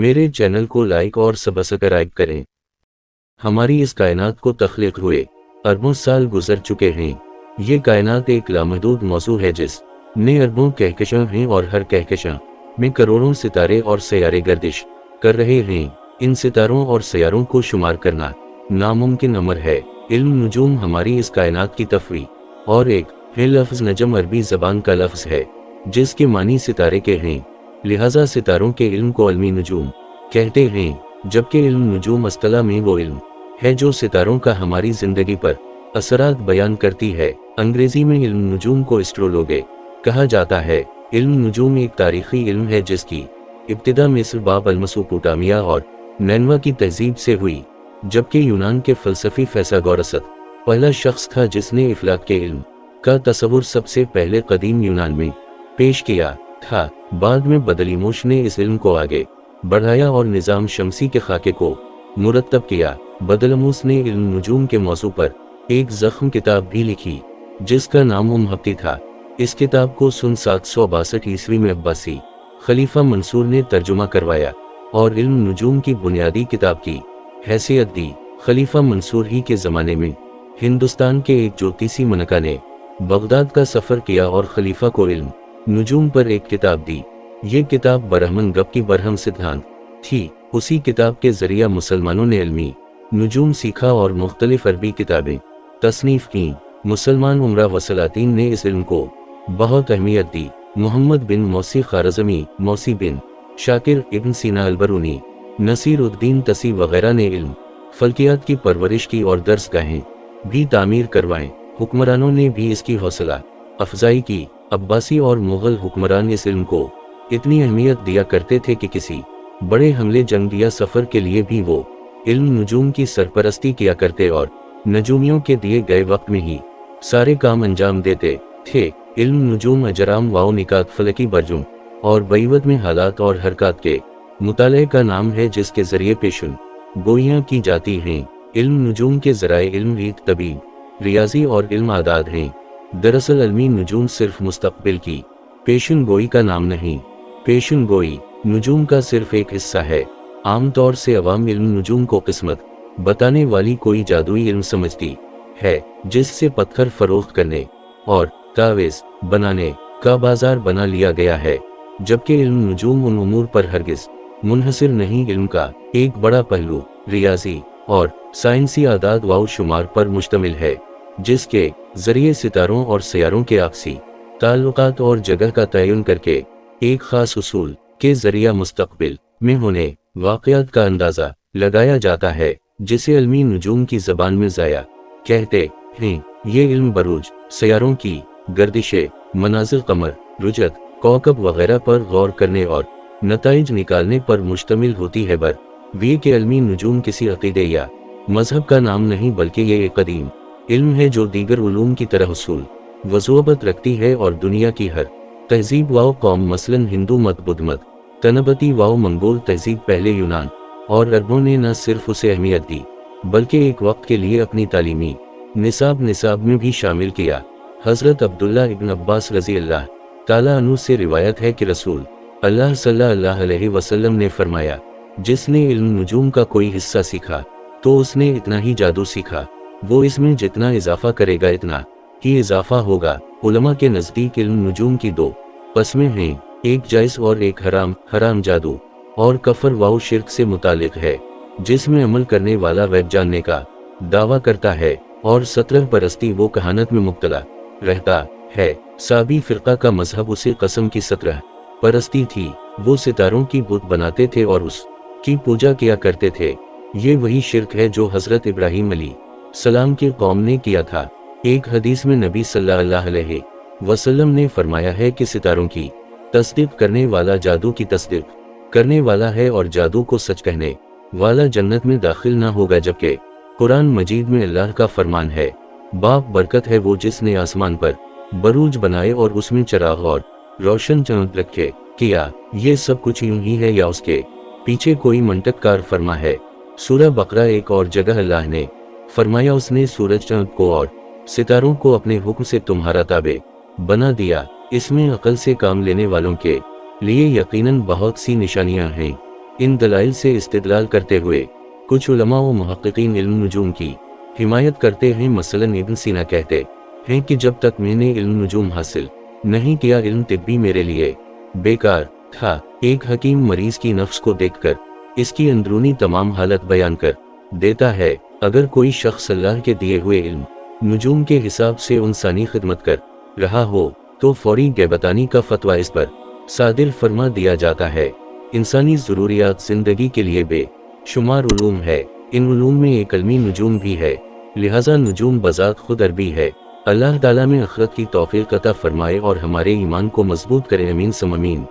मेरे चैनल को लाइक और सब्सक्राइब करें। हमारी इस कायनात को तख्लीक हुए अरबों साल गुजर चुके हैं। ये कायनात एक लामहदूद मौजू है जिसने अरबों कहकशां हैं और हर कहकशां में करोड़ों सितारे और सैयारे गर्दिश कर रहे हैं। इन सितारों और सैयारों को शुमार करना नामुमकिन अमर है। इल्म नुजूम हमारी इस कायनात की तफरीह और एक है। लफ्ज़ नजम अरबी ज़बान का लफ्ज़ है जिसके मानी सितारे के हैं, लिहाजा सितारों के इल्म को इल्मी नुजूम कहते हैं। जबकि इल्म नुजूम अस्तिलाह में वो इल्म है जो सितारों का हमारी ज़िंदगी पर असरात बयान करती है। अंग्रेज़ी में इल्म नुजूम को एस्ट्रोलॉजी कहा जाता है। इल्म नुजूम एक तारीख़ी इल्म है जिसकी इब्तिदा मिस्र, बाबल, मेसोपोटामिया और नैनवा की तहजीब से हुई, जबकि यूनान के फ़लसफ़ी फैसागोरस पहला शख्स था जिसने इफ़लाक के इल्म का तसव्वुर सबसे पहले कदीम यूनान में पेश किया था। बाद में बदलीमोश ने इस इल्म को आगे बढ़ाया और निज़ाम शमसी के खाके को मुरतब किया। बदलमूस ने इल्म नुजूम के मौजू पर एक ज़ख्म किताब भी लिखी जिसका नाम मुहब्बती था। इस किताब को सन 762 ईस्वी में अब्बासी खलीफा मंसूर ने तर्जुमा करवाया और इल्म नुजूम की बुनियादी किताब की हैसियत दी। खलीफा मंसूर ही के ज़माने में हिंदुस्तान के एक ज्योतिषी मनका ने बगदाद का सफ़र किया और खलीफा को इल्म नुजूम पर एक किताब दी। ये किताब बरहमन गब की बरहम सिद्धांत थी। उसी किताब के ज़रिया मुसलमानों ने इल्मी नुजूम सीखा और मुख्तलिफ अरबी किताबें तसनीफ़ की। मुसलमान उमरा व सलातीन ने इस इल्म को बहुत अहमियत दी। मोहम्मद बिन मौसी ख़ारज़मी, मौसी बिन शाकिर, इब्न सीना अलबरूनी, नसीर उद्दीन तसी वगैरह ने इल्म फल्कियात की परवरिश की और दर्सगाहें भी तामीर करवाएं। हुक्मरानों ने भी इसकी हौसला अफजाई की। अब्बासी और मुग़ल हुक्मरान इस इल्म को इतनी अहमियत दिया करते थे कि किसी बड़े हमले, जंग या सफ़र के लिए भी वो इल्म नुजूम की सरपरस्ती किया करते और नजूमियों के दिए गए वक्त में ही सारे काम अंजाम देते थे। इल्म नुजूम अजराम वाओ निकात, फलकी बरजुम और बैवत में हालात और हरकत के मुताले का नाम है जिसके ज़रिए पेशन गोइयाँ की जाती हैं। इल्म नुजूम के ज़राए इल्म रीत, तबीब, रियाजी और इल्म आदाद हैं। दरअसल इल्मी नुजूम सिर्फ मुस्तक़बिल की पेशन गोई का नाम नहीं, पेशन गोई नुजूम का सिर्फ एक हिस्सा है। आम तौर से अवाम इल्म नुजूम को किस्मत बताने वाली कोई जादुई इल्म समझती है जिससे पत्थर फरोख्त करने और तावीज़ बनाने का बाजार बना लिया गया है। जबकि इल्म नुजूम उन उमूर पर हरगिज़ मुनहसिर नहीं। इल्म का एक बड़ा पहलू रियाजी और साइंसी आदाद वाव शुमार पर मुश्तमिल है जिसके ज़रिए सितारों और सैयारों के आपसी ताल्लुकात और जगह का तयन करके एक ख़ास उसूल के ज़रिया मुस्तक़बिल में होने वाक़यात का अंदाज़ा लगाया जाता है, जिसे इल्मी नुजूम की ज़बान में ज़ाया कहते हैं। ये इल्म बरूज, सैयारों की गर्दिशे, मनाज़िल, कमर, रुजत, कौकब वगैरह पर गौर करने और नताइज निकालने पर मुश्तमिल होती है। वे के इल्मी नुजूम किसी अक़ीदे या मज़हब का नाम नहीं बल्कि ये एक कदीम इल्म है जो दीगर उलूम की तरह उसूल वज़ूबत रखती है और दुनिया की हर तहजीब वाओ कौम, मसलन हिंदू मत, बुद्ध मत, तनबती वाओ मंगोल तहजीब, पहले यूनान और अरबों ने न सिर्फ उसे अहमियत दी बल्कि एक वक्त के लिए अपनी तालीमी निसाब में भी शामिल किया। हज़रत अब्दुल्ला इब्न अब्बास रज़ी अल्लाह ताला अन्हु से रिवायत है कि रसूल अल्लाह सल्लल्लाहु अलैहि वसल्लम ने फरमाया, जिसने इल्म नुजूम का कोई हिस्सा सीखा तो उसने इतना ही जादू सीखा, वो इसमें जितना इजाफा करेगा इतना ही इजाफा होगा। उलमा के नज़दीक इल्म नुजूम की दो कस्में हैं, एक जायज़ और एक हराम। हराम जादू और कफर वाओ शिर्क से मुतालिक है जिसमें अमल करने वाला वैब जानने का दावा करता है और 17 परस्ती वो कहानत में मुब्तला रहता है। साबी फ़िरका का मजहब उसे कसम की 17 परस्ती थी। वो सितारों की बुत बनाते थे और उसकी पूजा किया करते थे। ये वही शिर्क है जो हज़रत इब्राहीम अलैहिस्सलाम की कौम ने किया था। एक हदीस में नबी सल्लल्लाहु अलैहि वसल्लम ने फरमाया है कि सितारों की तस्दीक करने वाला जादू की तस्दीक करने वाला है और जादू को सच कहने वाला जन्नत में दाखिल ना होगा। जबकि कुरान मजीद में अल्लाह का फरमान है, बाप बरकत है वो जिसने आसमान पर बरूज बनाए और उसमें चराग और रोशन चांद रखे किया। ये सब कुछ यूं ही है या उसके पीछे कोई मंटककार फरमा है। सूरह बकरा एक और जगह अल्लाह ने फरमाया, उसने सूरज, चांद को और सितारों को अपने हुक्म से तुम्हारा ताबे बना दिया। इसमें अकल से काम लेने वालों के लिए यकीनन बहुत सी निशानियां हैं। ان دلائل سے استدلال کرتے ہوئے کچھ علماء و محققین علم نجوم کی حمایت کرتے ہیں۔ مثلاً ابن سینا کہتے ہیں کہ جب تک میں نے علم نجوم حاصل نہیں کیا علم طبی میرے لیے بیکار تھا۔ ایک حکیم مریض کی نفس کو دیکھ کر اس کی اندرونی تمام حالت بیان کر دیتا ہے۔ اگر کوئی شخص اللہ کے دیے ہوئے علم نجوم کے حساب سے انسانی خدمت کر رہا ہو تو فوری غیبتانی کا فتویٰ اس پر صادر فرما دیا جاتا ہے۔ انسانی ضروریات زندگی کے لیے بے شمار علوم ہے۔ ان علوم میں ایک علمی نجوم بھی ہے، لہٰذا نجوم بذات خود عربی ہے۔ اللہ تعالیٰ میں آخرت کی توفیق عطا فرمائے اور ہمارے ایمان کو مضبوط کرے، آمین ثم آمین۔